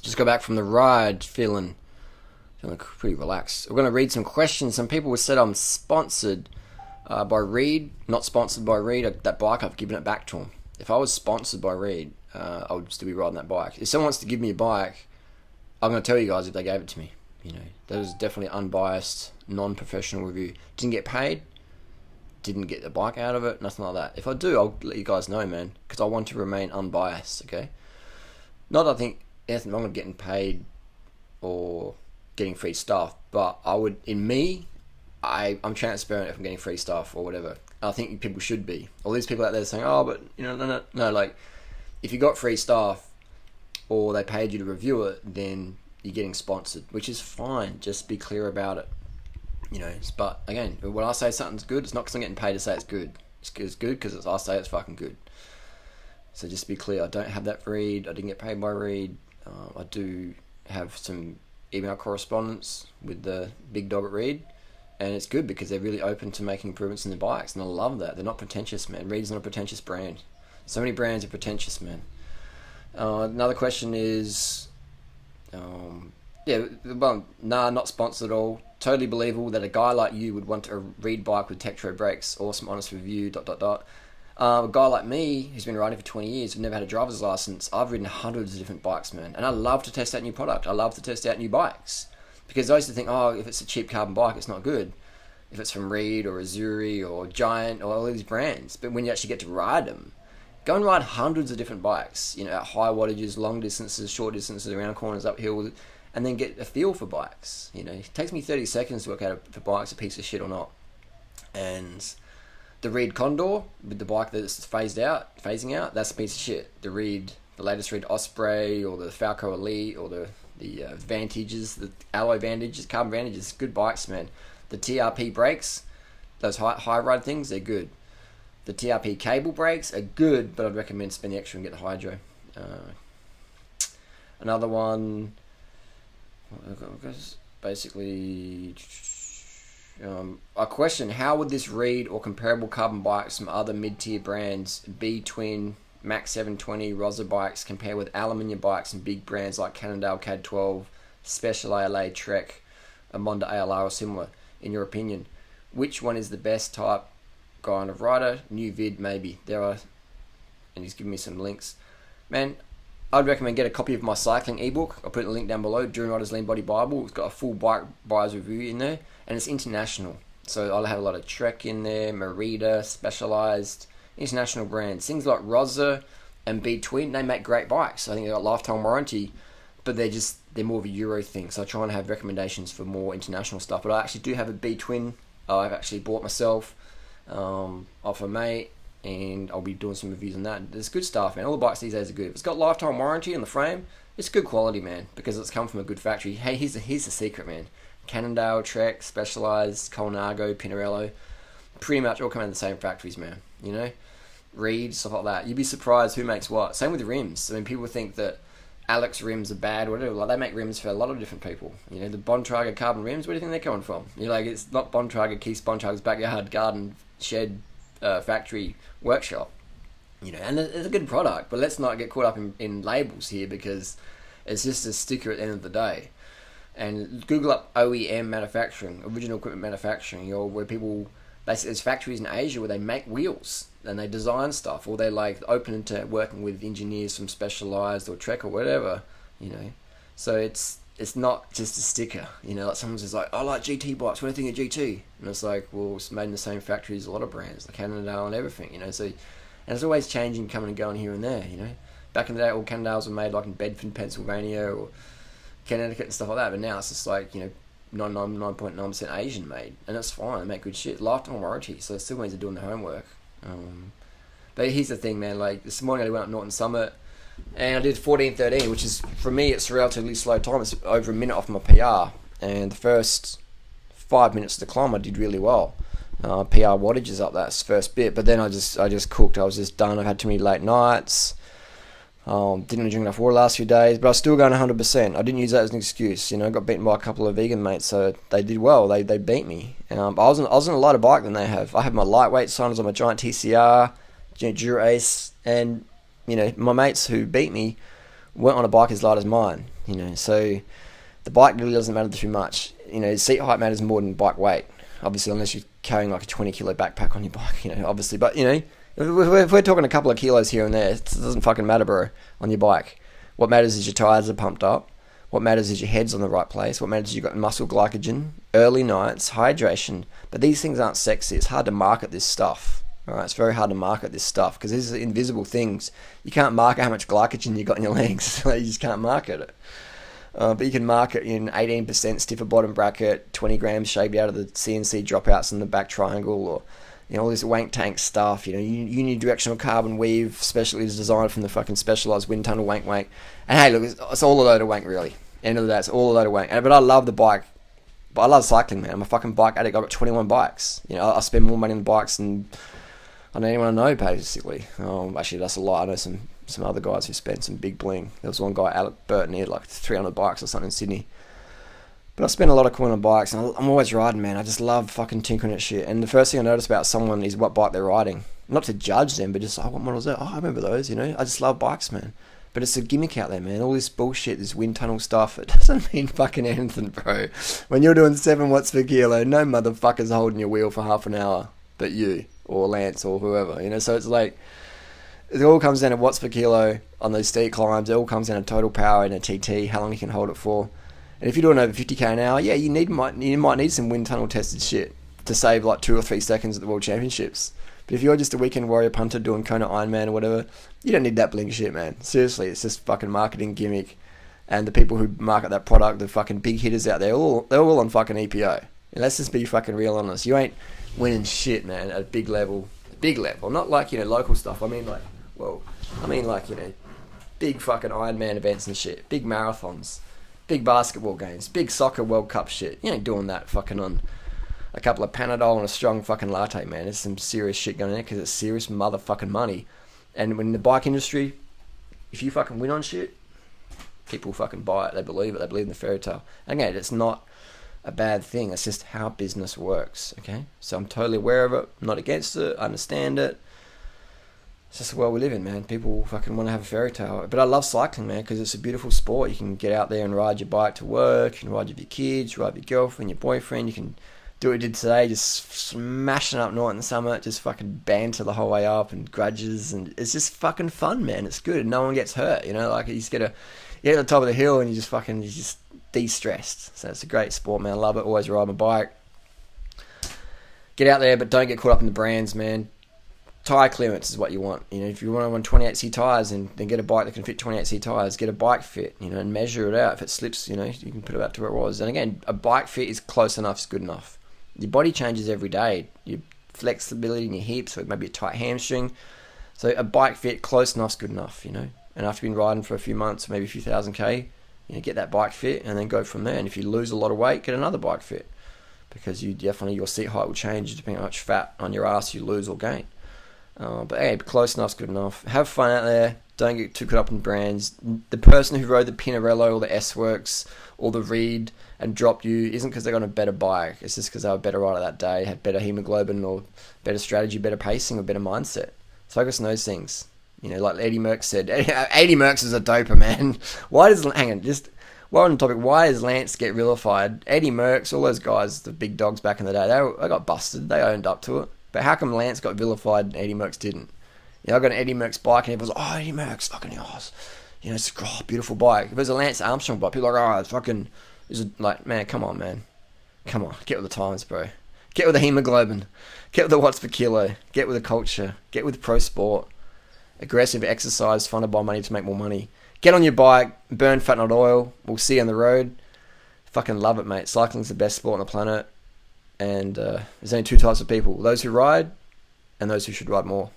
Just got back from the ride, feeling pretty relaxed. We're going to read some questions. Some people said I'm sponsored by Reed, not sponsored by Reed. That bike, I've given it back to them. If I was sponsored by Reed, I would still be riding that bike. If someone wants to give me a bike, I'm going to tell you guys if they gave it to me. You know, that was definitely unbiased, non-professional review. Didn't get paid, didn't get the bike out of it, nothing like that. If I do, I'll let you guys know, man, because I want to remain unbiased, okay? Not that I think anything wrong with getting paid or getting free stuff, but I would, I'm transparent if I'm getting free stuff or whatever. I think people should be. All these people out there saying, oh, but, you know, no, like, if you got free stuff or they paid you to review it, then you're getting sponsored, which is fine. Just be clear about it, you know. But again, when I say something's good, it's not because I'm getting paid to say it's good. It's good because I say it's fucking good. So just be clear. I don't have that for Reed. I didn't get paid by Reed. I do have some email correspondence with the big dog at Reed, and it's good because they're really open to making improvements in their bikes, and I love that. They're not pretentious, man. Reed's not a pretentious brand. So many brands are pretentious, man. Another question is, not sponsored at all. Totally believable that a guy like you would want a Reed bike with Tektro brakes. Awesome, honest review, ... A guy like me, who's been riding for 20 years, who's never had a driver's license, I've ridden hundreds of different bikes, man. And I love to test out new product. I love to test out new bikes. Because I used to think, oh, if it's a cheap carbon bike, it's not good. If it's from Reed or Azuri or Giant or all these brands. But when you actually get to ride them, go and ride hundreds of different bikes, you know, at high wattages, long distances, short distances, around corners, uphill, and then get a feel for bikes. You know, it takes me 30 seconds to work out if a bike's a piece of shit or not. And the Reed Condor, with the bike that's phasing out, that's a piece of shit. The latest Reed Osprey or the Falco Elite or the Vantages, the alloy Vantages, carbon Vantages, good bikes, man. The TRP brakes, those high ride things, they're good. The TRP cable brakes are good, but I'd recommend spend the extra and get the Hydro. Another one, basically, a question: how would this Reed or comparable carbon bikes from other mid-tier brands, B-Twin, Max 720, Rosa bikes, compare with aluminium bikes and big brands like Cannondale CAD 12, Special ALA, Trek, Amonda ALR or similar? In your opinion, which one is the best type kind of rider? New vid maybe. There are, and he's giving me some links. Man, I'd recommend get a copy of my cycling ebook. I'll put a link down below. Durianrider's Lean Body Bible. It's got a full bike buyer's review in there, and it's international. So I'll have a lot of Trek in there, Merida, Specialized, international brands. Things like Rosa and B-Twin, they make great bikes. I think they've got lifetime warranty, but they're more of a Euro thing. So I try and have recommendations for more international stuff. But I actually do have a B-Twin I've actually bought myself off a mate, and I'll be doing some reviews on that. There's good stuff, man. All the bikes these days are good. If it's got lifetime warranty on the frame, it's good quality, man, because it's come from a good factory. Hey, here's the secret, man. Cannondale, Trek, Specialized, Colnago, Pinarello, pretty much all come out of the same factories, man. You know, Reed, stuff like that. You'd be surprised who makes what. Same with rims. I mean, people think that Alex rims are bad or whatever. Like, they make rims for a lot of different people. You know, the Bontrager carbon rims, where do you think they're coming from? You're like, it's not Bontrager, Keith Bontrager's backyard, garden, shed, factory, workshop. You know, and it's a good product, but let's not get caught up in labels here, because it's just a sticker at the end of the day. And Google up OEM manufacturing, original equipment manufacturing, where people, basically, there's factories in Asia where they make wheels and they design stuff, or they're like open to working with engineers from Specialized or Trek or whatever, you know. So it's not just a sticker, you know. Like someone's just like, I like GT bikes, what do you think of GT? And it's like, well, it's made in the same factory as a lot of brands, like Cannondale and everything, you know. So, and it's always changing, coming and going here and there, you know. Back in the day, all Cannondales were made like in Bedford, Pennsylvania, or Connecticut and stuff like that, but now it's just like, you know, 99.9% Asian made, and that's fine. They make good shit, lifetime warranty, so it still means they're doing their homework. But here's the thing, man. Like this morning, I went up Norton Summit, and I did 14:13, which is, for me, it's a relatively slow time. It's over a minute off my PR, and the first 5 minutes of the climb, I did really well. PR wattage is up that first bit, but then I just cooked. I was just done. I've had too many late nights. Didn't drink enough water the last few days, but I was still going 100%. I didn't use that as an excuse. You know, I got beaten by a couple of vegan mates, so they did well. They beat me. I was on a lighter bike than they have. I have my lightweight signers on my Giant TCR, Dura Ace, and you know, my mates who beat me weren't on a bike as light as mine, you know. So the bike really doesn't matter too much. You know, seat height matters more than bike weight, obviously, unless you're carrying like a 20 kilo backpack on your bike, you know, obviously. But, you know, if we're talking a couple of kilos here and there, it doesn't fucking matter, bro, on your bike. What matters is your tires are pumped up. What matters is your head's on the right place. What matters is you've got muscle glycogen, early nights, hydration. But these things aren't sexy. It's hard to market this stuff. All right, it's very hard to market this stuff because these are invisible things. You can't market how much glycogen you got in your legs. You just can't market it. But you can market in 18% stiffer bottom bracket, 20 grams shaved out of the CNC dropouts in the back triangle, or, you know, all this wank tank stuff. You know, unidirectional carbon weave, specially designed from the fucking specialized wind tunnel wank. And hey, look, it's all a load of wank, really. End of the day, it's all a load of wank. But I love the bike. But I love cycling, man. I'm a fucking bike addict. I've got 21 bikes. You know, I spend more money on bikes than I don't anyone I know, basically. Actually, that's a lie. I know some other guys who spent some big bling. There was one guy, Alec Burton, he had like 300 bikes or something in Sydney. But I spend a lot of coin on bikes, and I'm always riding, man. I just love fucking tinkering at shit. And the first thing I notice about someone is what bike they're riding. Not to judge them, but just, what models are? I remember those, you know. I just love bikes, man. But it's a gimmick out there, man. All this bullshit, this wind tunnel stuff, it doesn't mean fucking anything, bro. When you're doing 7 watts per kilo, no motherfucker's holding your wheel for half an hour but you, or Lance, or whoever, you know. So it's like, it all comes down to watts per kilo on those steep climbs. It all comes down to total power in a TT, how long you can hold it for. And if you're doing over 50k an hour, yeah, you might need some wind tunnel tested shit to save like 2 or 3 seconds at the World Championships. But if you're just a weekend warrior punter doing Kona Ironman or whatever, you don't need that bling shit, man. Seriously, it's just fucking marketing gimmick. And the people who market that product, the fucking big hitters out there, they're all on fucking EPO. And let's just be fucking real honest. You ain't winning shit, man, at a big level. Big level. Not like, you know, local stuff. I mean, like, you know, big fucking Ironman events and shit. Big marathons. Big basketball games. Big soccer World Cup shit. You ain't doing that fucking on a couple of Panadol and a strong fucking latte, man. There's some serious shit going on there because it's serious motherfucking money. And when the bike industry, if you fucking win on shit, people fucking buy it. They believe it. They believe in the fairy tale. Again, it's not a bad thing. It's just how business works, okay? So I'm totally aware of it. I'm not against it. I understand it. It's just the world we live in, man. People fucking want to have a fairy tale. But I love cycling, man, because it's a beautiful sport. You can get out there and ride your bike to work. You can ride with your kids, ride with your girlfriend, your boyfriend. You can do what you did today, just smashing up Norton Summit, just fucking banter the whole way up and grudges. And it's just fucking fun, man. It's good. No one gets hurt, you know? Like, you just get to the top of the hill and you just de-stressed. So it's a great sport, man. I love it. Always ride my bike. Get out there, but don't get caught up in the brands, man. Tire clearance is what you want. You know, if you want to run 28C tires, then get a bike that can fit 28C tires. Get a bike fit, you know, and measure it out. If it slips, you know, you can put it back to where it was. And again, a bike fit is close enough, is good enough. Your body changes every day. Your flexibility in your hips, or maybe a tight hamstring. So a bike fit, close enough, is good enough, you know. And after you've been riding for a few months, maybe a few thousand K, you know, get that bike fit and then go from there. And if you lose a lot of weight, get another bike fit, because your seat height will change depending on how much fat on your ass you lose or gain. But hey, close enough's good enough. Have fun out there. Don't get too caught up in brands. The person who rode the Pinarello or the S-Works or the Reed and dropped you isn't because they got a better bike. It's just because they were a better rider that day, had better hemoglobin or better strategy, better pacing or better mindset. Focus on those things. You know, like Eddie Merckx said. Eddie Merckx is a doper, man. While on the topic, why does Lance get vilified? Eddie Merckx, all those guys, the big dogs back in the day, they got busted. They owned up to it. But how come Lance got vilified and Eddie Merckx didn't? You know, I got an Eddie Merckx bike and everyone's like, oh, Eddie Merckx, fucking ass. You know, it's a beautiful bike. If it was a Lance Armstrong bike, people are like, oh, it's fucking... Like, man, come on, man. Come on, get with the times, bro. Get with the hemoglobin. Get with the watts per kilo. Get with the culture. Get with pro sport. Aggressive exercise funded by money to make more money. Get on your bike. Burn fat, not oil. We'll see you on the road. Fucking love it, mate. Cycling's the best sport on the planet. And there's only 2 types of people. Those who ride and those who should ride more.